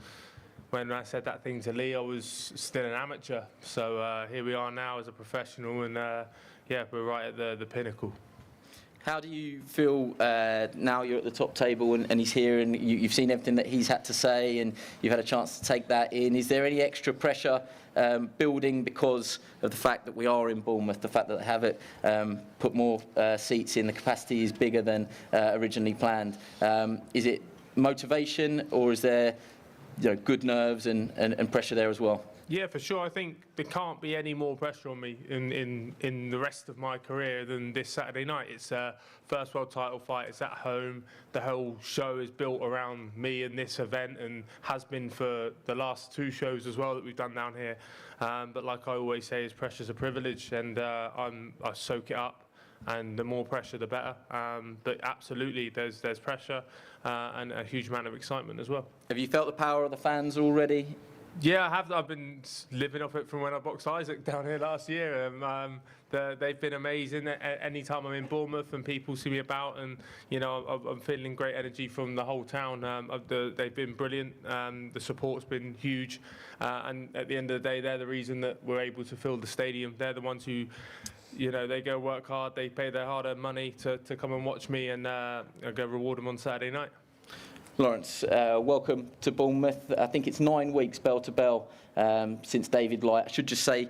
when I said that thing to Lee, I was still an amateur. So here we are now as a professional, and yeah, we're right at the pinnacle. How do you feel now you're at the top table and he's here and you've seen everything that he's had to say and you've had a chance to take that in? Is there any extra pressure building because of the fact that we are in Bournemouth, the fact that they have it put more seats in, the capacity is bigger than originally planned? Is it motivation, or is there, you know, good nerves and pressure there as well? Yeah, for sure. I think there can't be any more pressure on me in the rest of my career than this Saturday night. It's a first world title fight. It's at home. The whole show is built around me and this event, and has been for the last 2 shows as well that we've done down here. But like I always say, is pressure's a privilege, and I soak it up. And the more pressure, the better. But absolutely, there's pressure and a huge amount of excitement as well. Have you felt the power of the fans already? Yeah, I have. I've been living off it from when I boxed Isaac down here last year. They've been amazing. Any time I'm in Bournemouth and people see me about, and you know, I'm feeling great energy from the whole town. They've been brilliant. The support's been huge, and at the end of the day, they're the reason that we're able to fill the stadium. They're the ones who, you know, they go work hard. They pay their hard-earned money to come and watch me, and I'll go reward them on Saturday night. Lawrence, welcome to Bournemouth. I think it's 9 weeks bell to bell since David Light. I should just say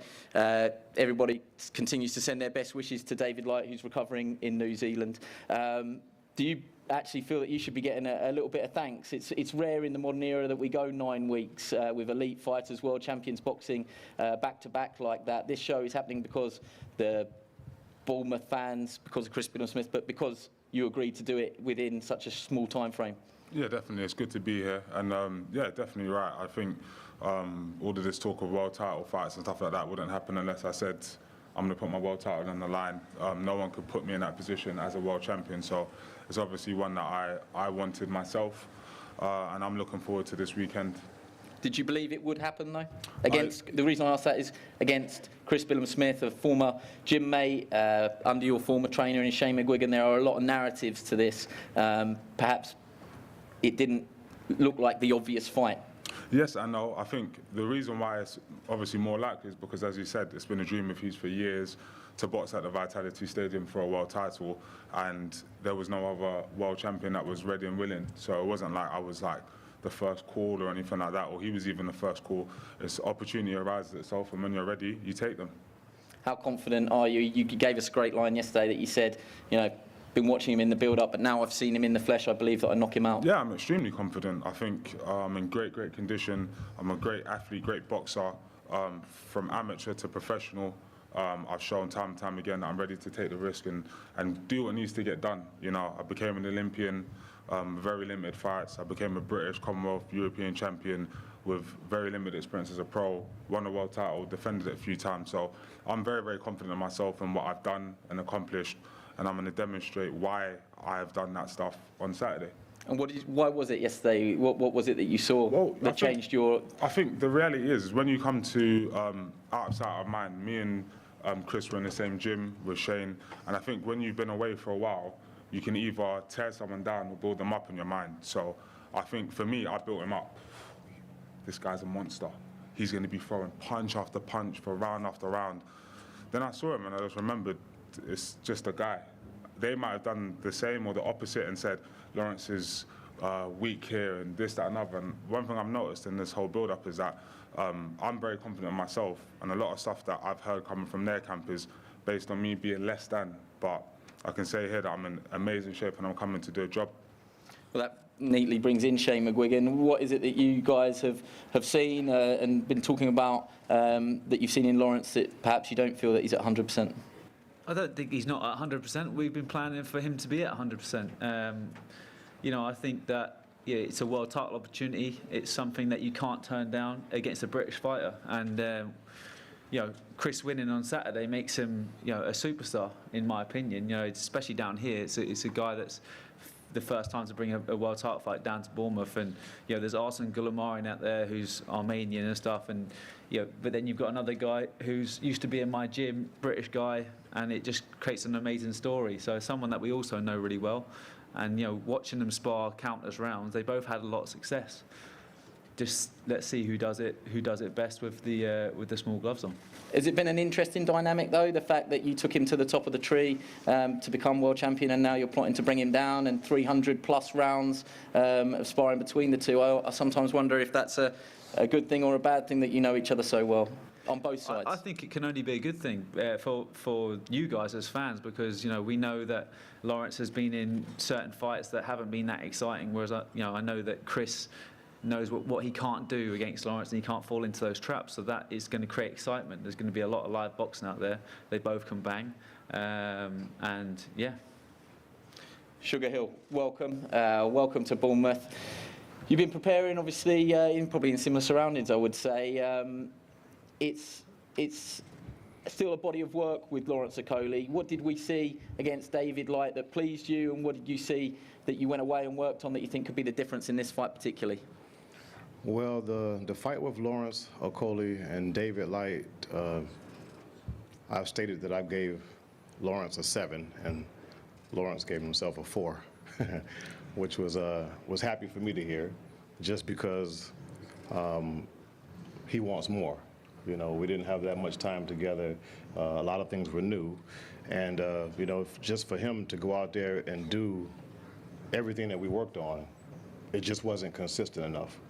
everybody continues to send their best wishes to David Light, who's recovering in New Zealand. Do you actually feel that you should be getting a little bit of thanks? It's rare in the modern era that we go 9 weeks with elite fighters, world champions boxing back to back like that. This show is happening because the Bournemouth fans, because of Chris Billam-Smith, but because you agreed to do it within such a small time frame. Yeah, definitely. It's good to be here. And yeah, definitely right. I think all of this talk of world title fights and stuff like that wouldn't happen unless I said I'm going to put my world title on the line. No one could put me in that position as a world champion. So it's obviously one that I wanted myself. And I'm looking forward to this weekend. Did you believe it would happen, though? The reason I ask that is against Chris Billam-Smith, a former gym mate, under your former trainer in Shane McGuigan. There are a lot of narratives to this. Perhaps it didn't look like the obvious fight. Yes, I know. I think the reason why it's obviously more likely is because, as you said, it's been a dream of his for years to box at the Vitality Stadium for a world title, and there was no other world champion that was ready and willing. So it wasn't like I was like the first call or anything like that, or he was even the first call. This opportunity arises itself, and when you're ready, you take them. How confident are you? You gave us a great line yesterday that you said, you know, been watching him in the build-up, but now I've seen him in the flesh, I believe that I knock him out. Yeah, I'm extremely confident. I think I'm in great condition. I'm a great athlete, great boxer. From amateur to professional, I've shown time and time again that I'm ready to take the risk and do what needs to get done. You know, I became an Olympian very limited fights. I became a British, Commonwealth, European champion with very limited experience as a pro, won a world title, defended it a few times. So I'm very, very confident in myself and what I've done and accomplished, and I'm going to demonstrate why I have done that stuff on Saturday. And why was it yesterday? What was it that you saw that changed your... I think the reality is when you come to out of sight, out of mind, me and Chris were in the same gym with Shane, and I think when you've been away for a while, you can either tear someone down or build them up in your mind. So I think for me, I built him up. This guy's a monster. He's going to be throwing punch after punch for round after round. Then I saw him and I just remembered it's just a guy. They might have done the same or the opposite and said, Lawrence is weak here and this, that, and other. And one thing I've noticed in this whole build-up is that I'm very confident in myself, and a lot of stuff that I've heard coming from their camp is based on me being less than. But I can say here that I'm in amazing shape and I'm coming to do a job. Well, that neatly brings in Shane McGuigan. What is it that you guys have seen and been talking about that you've seen in Lawrence that perhaps you don't feel that he's at 100%? I don't think he's not at 100%. We've been planning for him to be at 100%. You know, I think that it's a world title opportunity. It's something that you can't turn down against a British fighter. And you know, Chris winning on Saturday makes him, you know, a superstar, in my opinion. You know, especially down here, it's a guy that's the first time to bring a world title fight down to Bournemouth, and you know, there's Arsene Gulamarin out there who's Armenian and stuff, and you know, but then you've got another guy who's used to be in my gym, British guy, and it just creates an amazing story. So someone that we also know really well, and you know, watching them spar countless rounds, they both had a lot of success. Just let's see who does it best with the small gloves on. Has it been an interesting dynamic though, the fact that you took him to the top of the tree to become world champion, and now you're plotting to bring him down, and 300 plus rounds of sparring between the two? I sometimes wonder if that's a good thing or a bad thing that you know each other so well on both sides. I think it can only be a good thing for you guys as fans, because you know, we know that Lawrence has been in certain fights that haven't been that exciting, whereas I know that Chris knows what he can't do against Lawrence, and he can't fall into those traps. So that is going to create excitement. There's going to be a lot of live boxing out there. They both can bang, and yeah. Sugar Hill, welcome. Welcome to Bournemouth. You've been preparing, obviously, probably in similar surroundings, I would say. It's still a body of work with Lawrence Okolie. What did we see against David Light that pleased you, and what did you see that you went away and worked on that you think could be the difference in this fight particularly? Well, the fight with Lawrence Okolie and David Light, I've stated that I gave Lawrence a 7, and Lawrence gave himself a 4, which was happy for me to hear, just because he wants more. You know, we didn't have that much time together. A lot of things were new, and you know, just for him to go out there and do everything that we worked on, it just wasn't consistent enough.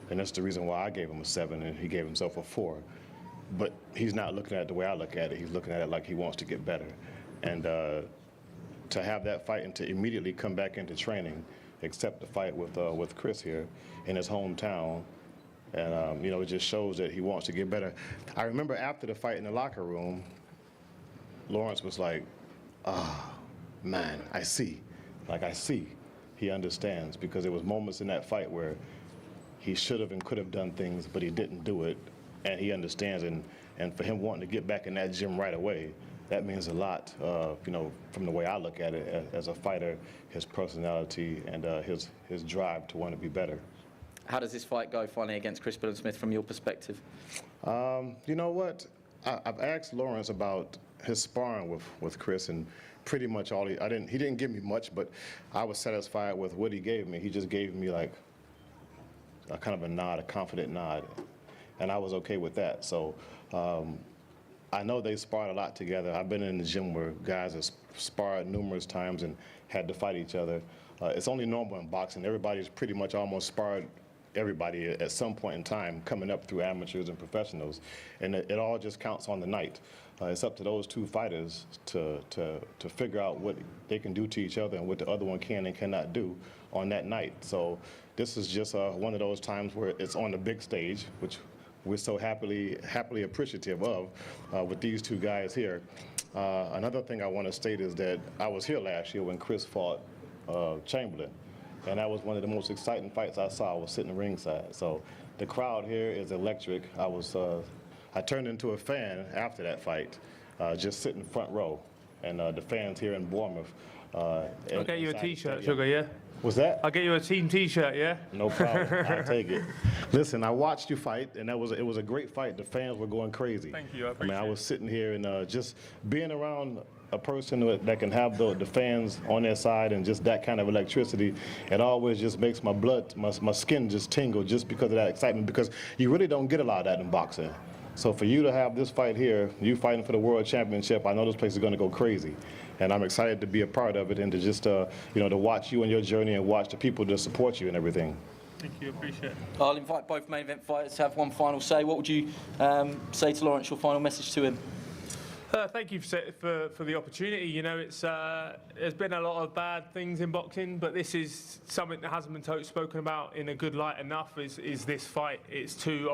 And that's the reason why I gave him a 7 and he gave himself a 4. But he's not looking at it the way I look at it. He's looking at it like he wants to get better. And to have that fight and to immediately come back into training, accept the fight with Chris here in his hometown, and you know, it just shows that he wants to get better. I remember after the fight in the locker room, Lawrence was like, man, I see. Like, I see. He understands, because there was moments in that fight where he should have and could have done things, but he didn't do it, and he understands. And for him wanting to get back in that gym right away, that means a lot, you know, from the way I look at it as a fighter, his personality and his drive to want to be better. How does this fight go finally against Chris Billam-Smith from your perspective? You know what? I've asked Lawrence about his sparring with Chris, and pretty much all he didn't give me much, but I was satisfied with what he gave me. He just gave me like a kind of a nod, a confident nod, and I was okay with that. So I know they sparred a lot together. I've been in the gym where guys have sparred numerous times and had to fight each other. It's only normal in boxing. Everybody's pretty much almost sparred everybody at some point in time, coming up through amateurs and professionals, and it all just counts on the night. It's up to those two fighters to figure out what they can do to each other and what the other one can and cannot do on that night. So this is just one of those times where it's on the big stage, which we're so happily appreciative of with these two guys here. Another thing I want to state is that I was here last year when Chris fought Chamberlain, and that was one of the most exciting fights I saw. I was sitting ringside. So the crowd here is electric. I turned into a fan after that fight, just sitting front row. And the fans here in Bournemouth. I'll get you a inside the T-shirt, stadium. Sugar, yeah? What's that? I'll get you a team T-shirt, yeah? No problem. I'll take it. Listen, I watched you fight, and it was a great fight. The fans were going crazy. Thank you, I I appreciate was sitting here and just being around a person that can have the fans on their side and just that kind of electricity, it always just makes my blood, my skin just tingle just because of that excitement, because you really don't get a lot of that in boxing. So for you to have this fight here, you fighting for the World Championship, I know this place is going to go crazy. And I'm excited to be a part of it and to just, to watch you and your journey and watch the people to support you and everything. Thank you, appreciate it. I'll invite both main event fighters to have one final say. What would you say to Lawrence, your final message to him? Thank you for the opportunity. You know, there's been a lot of bad things in boxing, but this is something that hasn't been spoken about in a good light enough. Is this fight? It's two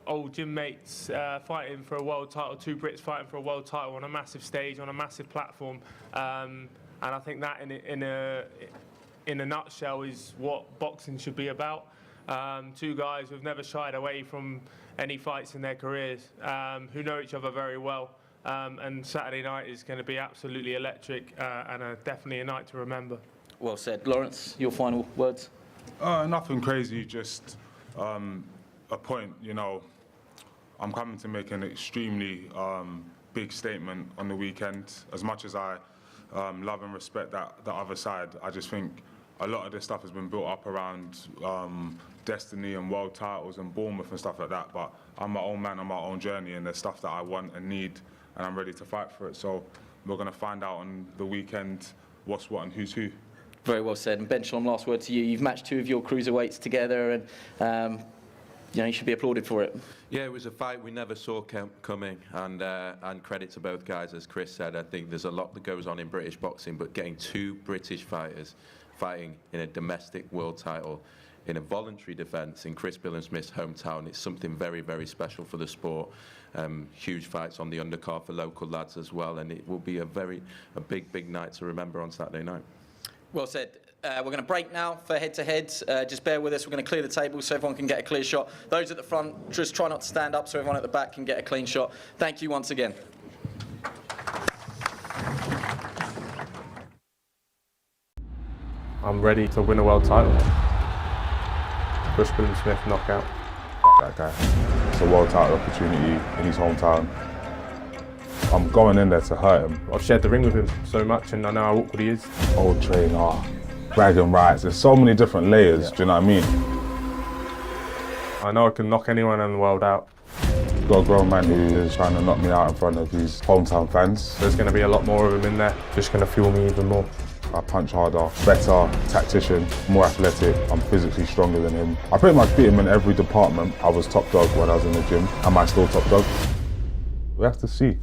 old gym mates fighting for a world title, two Brits fighting for a world title on a massive stage, on a massive platform, and I think that in a nutshell is what boxing should be about. Two guys who've never shied away from any fights in their careers, who know each other very well. And Saturday night is going to be absolutely electric and definitely a night to remember. Well said. Lawrence, your final words? Nothing crazy, just a point, I'm coming to make an extremely big statement on the weekend. As much as I love and respect the other side, I just think a lot of this stuff has been built up around destiny and world titles and Bournemouth and stuff like that, but I'm my own man on my own journey, and there's stuff that I want and need, and I'm ready to fight for it. So we're going to find out on the weekend what's what and who's who. Very well said. And Ben Shalom, last word to you. You've matched two of your cruiserweights together, and you should be applauded for it. Yeah, it was a fight we never saw coming, and credit to both guys. As Chris said, I think there's a lot that goes on in British boxing, but getting two British fighters fighting in a domestic world title in a voluntary defence in Chris Billam-Smith's hometown, it's something very, very special for the sport. Huge fights on the undercard for local lads as well, and it will be a big night to remember on Saturday night. Well said. We're going to break now for head-to-head. Just bear with us. We're going to clear the table so everyone can get a clear shot. Those at the front, just try not to stand up so everyone at the back can get a clean shot. Thank you once again. I'm ready to win a world title. Chris Billam-Smith knockout. That guy. It's a world title opportunity in his hometown. I'm going in there to hurt him. I've shared the ring with him so much, and I know how awkward he is. Old trainer, bragging rights. There's so many different layers, do you know what I mean? I know I can knock anyone in the world out. Got a grown man who is trying to knock me out in front of his hometown fans. There's going to be a lot more of them in there, just going to fuel me even more. I punch harder, better tactician, more athletic. I'm physically stronger than him. I pretty much beat him in every department. I was top dog when I was in the gym. Am I still top dog? We have to see.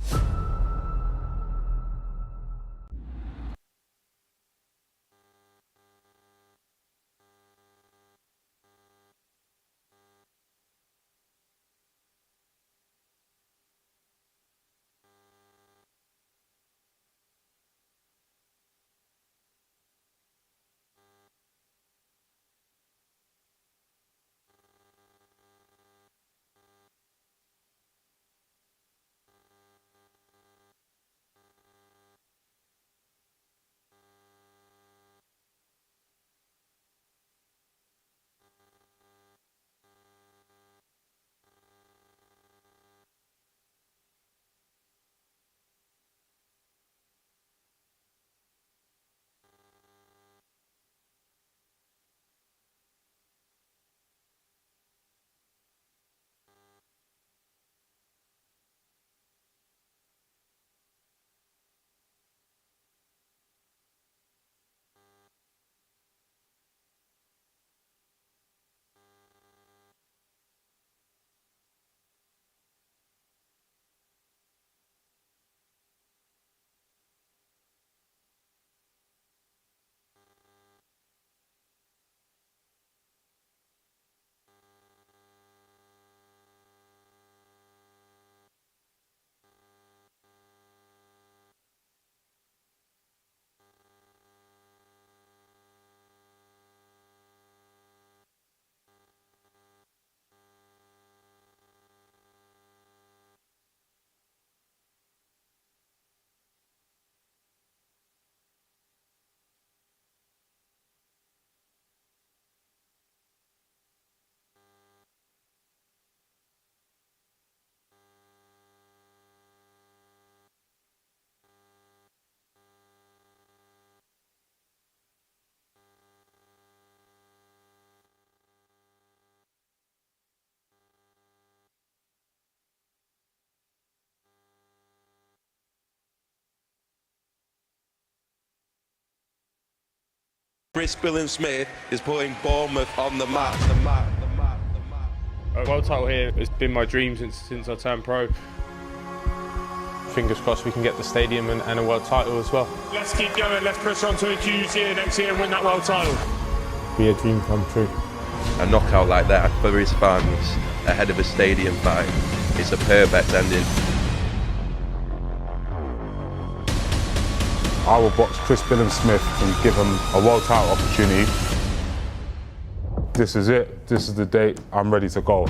Chris Billam-Smith is putting Bournemouth on the map. A world title here has been my dream since I turned pro. Fingers crossed we can get the stadium and a world title as well. Let's keep going, let's push on to a huge year next year and win that world title. Be a dream come true. A knockout like that for his fans ahead of a stadium fight is a perfect ending. I will box Chris Billam-Smith and give him a world title opportunity. This is it. This is the date. I'm ready to go.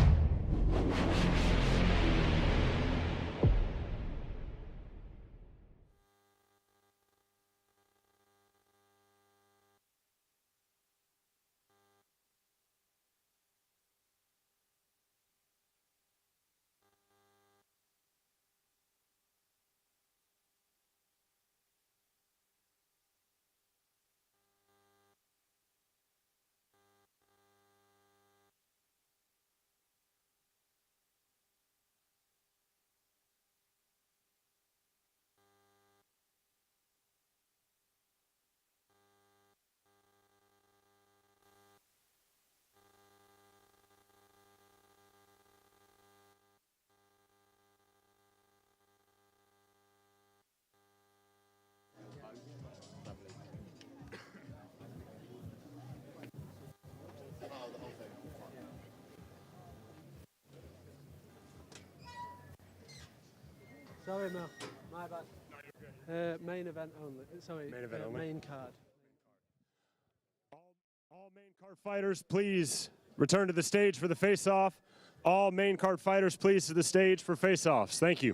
Sorry, Mel. My bad. No, you're good. Main event only. Sorry, Main event only? main card. All main card fighters, please return to the stage for the face-off. All main card fighters, please to the stage for face-offs. Thank you.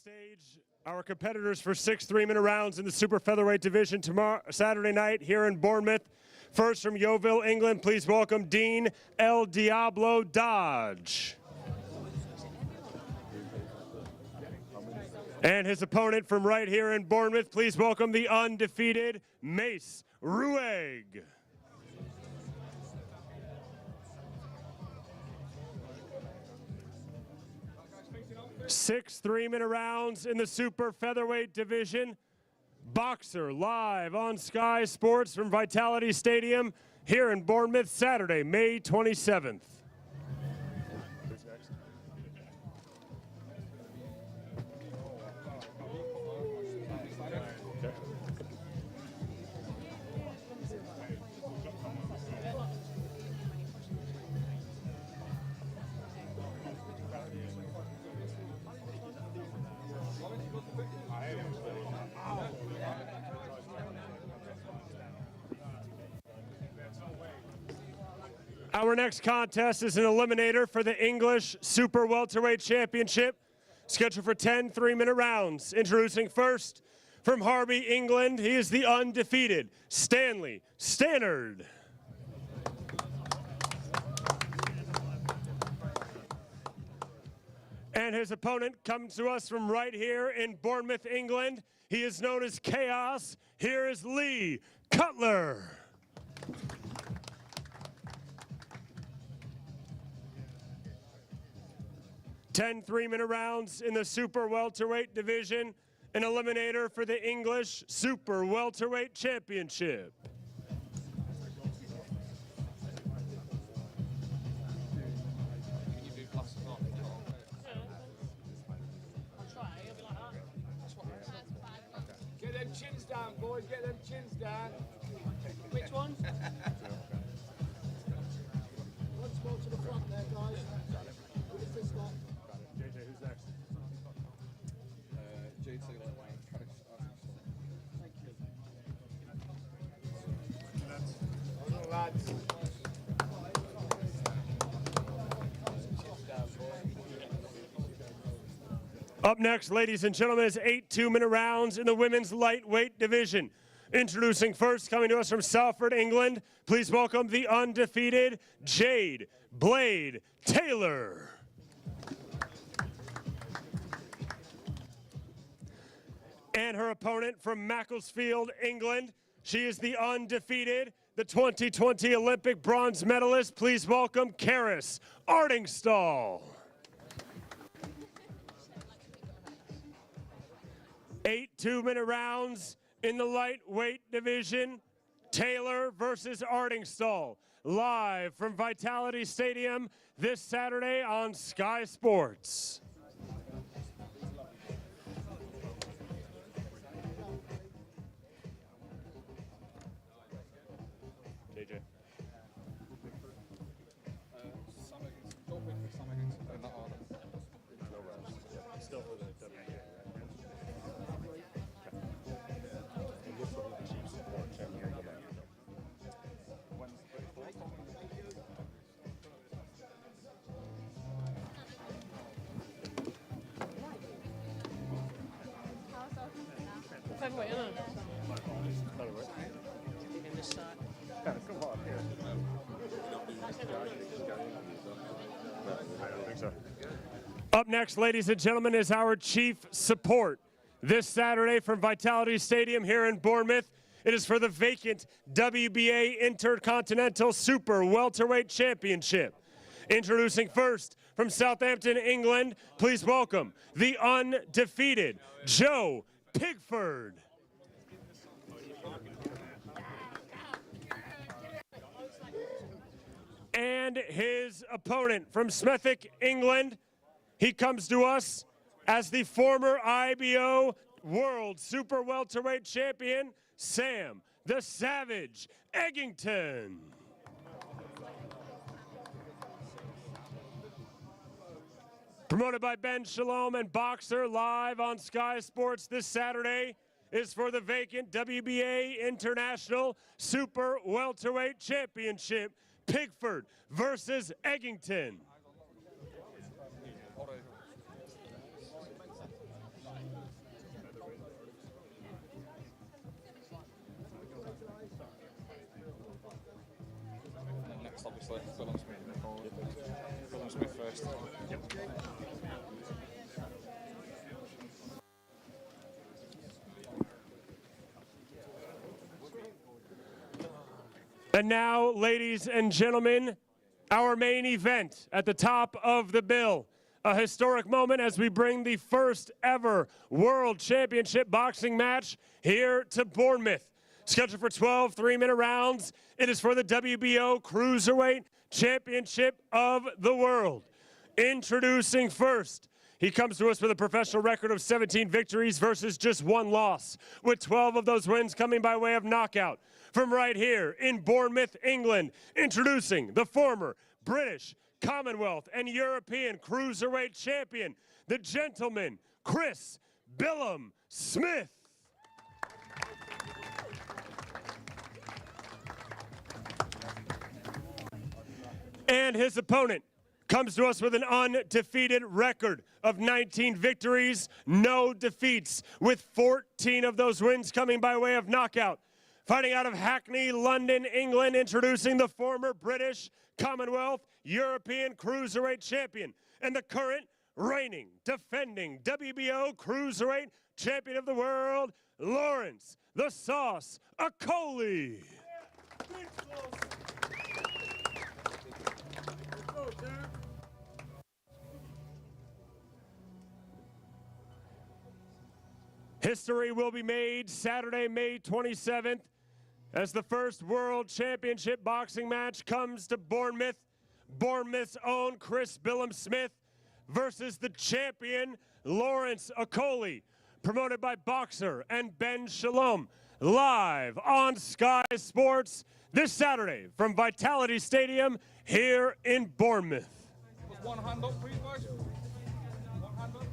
Stage our competitors for 6 3-minute rounds in the super featherweight division Saturday night here in Bournemouth. First from Yeovil, England, please welcome Dean El Diablo Dodge. And his opponent from right here in Bournemouth, please welcome the undefeated Mace Rueg. 6 3-minute rounds in the super featherweight division. Boxer live on Sky Sports from Vitality Stadium here in Bournemouth, Saturday, May 27th. Our next contest is an eliminator for the English Super Welterweight Championship, scheduled for 10 3-minute rounds. Introducing first, from Harby, England, he is the undefeated Stanley Stannard. And his opponent comes to us from right here in Bournemouth, England. He is known as Chaos. Here is Lee Cutler. Ten 3-minute rounds in the super welterweight division, an eliminator for the English Super Welterweight Championship. chins down, boys. Get them chins down. Which one? Once more to the front there, guys. With the fist up. JJ, who's next? JT, Thank you. Lads. Up next, ladies and gentlemen, is 8 2-minute rounds in the women's lightweight division. Introducing first, coming to us from Salford, England, please welcome the undefeated Jade Blade Taylor. And her opponent from Macclesfield, England, she is the undefeated, the 2020 Olympic bronze medalist. Please welcome Karis Ardingstall. 8 2-minute rounds in the lightweight division. Taylor versus Ardingstall, live from Vitality Stadium this Saturday on Sky Sports. JJ. Still for the WBO. Featherweight, isn't it? In this side. Come on here. I don't think so. Up next, ladies and gentlemen, is our chief support. This Saturday from Vitality Stadium here in Bournemouth, it is for the vacant WBA Intercontinental Super Welterweight Championship. Introducing first from Southampton, England, please welcome the undefeated Joe Pigford. And his opponent from Smethwick, England, he comes to us as the former IBO World Super Welterweight Champion, Sam the Savage Eggington. Promoted by Ben Shalom and Boxer, live on Sky Sports this Saturday is for the vacant WBA International Super Welterweight Championship, Pigford versus Eggington. Next, obviously, Billam-Smith first. Yep. And now, ladies and gentlemen, our main event at the top of the bill. A historic moment as we bring the first ever World Championship boxing match here to Bournemouth. Scheduled for 12 3-minute rounds, it is for the WBO Cruiserweight Championship of the World. Introducing first, he comes to us with a professional record of 17 victories versus just 1 loss, with 12 of those wins coming by way of knockout. From right here in Bournemouth, England, introducing the former British, Commonwealth, and European Cruiserweight Champion, the gentleman, Chris Billam-Smith. And his opponent comes to us with an undefeated record of 19 victories, no defeats, with 14 of those wins coming by way of knockout. Fighting out of Hackney, London, England, introducing the former British, Commonwealth, European Cruiserweight Champion, and the current reigning, defending WBO Cruiserweight Champion of the World, Lawrence "The Sauce" Okolie. History will be made Saturday, May 27th, as the first World Championship boxing match comes to Bournemouth. Bournemouth's own Chris Billam-Smith versus the champion, Lawrence Okolie. promoted by boxer and Ben Shalom, live on Sky Sports this Saturday from Vitality Stadium here in Bournemouth. One hand up, please, guys. One hand up.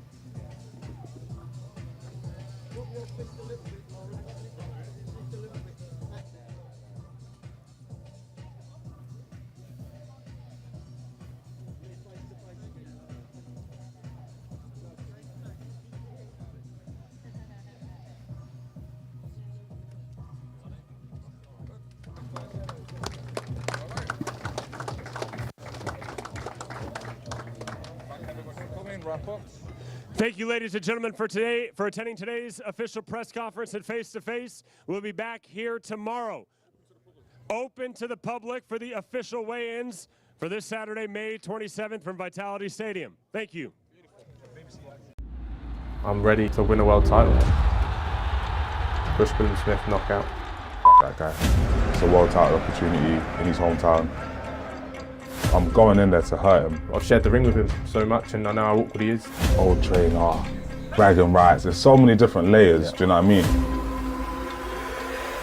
Thank you, ladies and gentlemen, for attending today's official press conference at Face to Face. We'll be back here tomorrow. Open to the public for the official weigh-ins for this Saturday, May 27th from Vitality Stadium. Thank you. I'm ready to win a world title. Chris Billam-Smith knockout. That guy. It's a world title opportunity in his hometown. I'm going in there to hurt him. I've shared the ring with him so much and I know how awkward he is. Old trainer, bragging rights. There's so many different layers, do you know what I mean?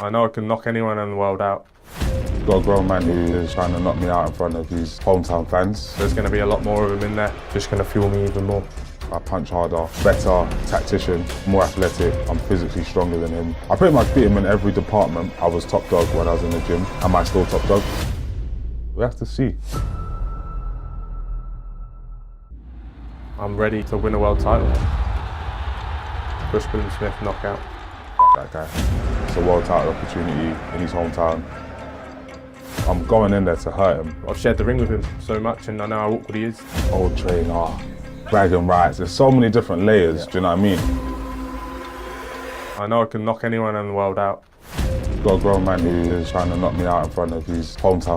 I know I can knock anyone in the world out. Got a grown man who is trying to knock me out in front of his hometown fans. There's going to be a lot more of them in there, just going to fuel me even more. I punch harder, better tactician, more athletic. I'm physically stronger than him. I pretty much beat him in every department. I was top dog when I was in the gym. Am I still top dog? We have to see. I'm ready to win a world title. Chris Billam-Smith knockout. That guy. It's a world title opportunity in his hometown. I'm going in there to hurt him. I've shared the ring with him so much and I know how awkward he is. Old trainer, bragging rights. There's so many different layers, do you know what I mean? I know I can knock anyone in the world out. Got a grown man who is trying to knock me out in front of his hometown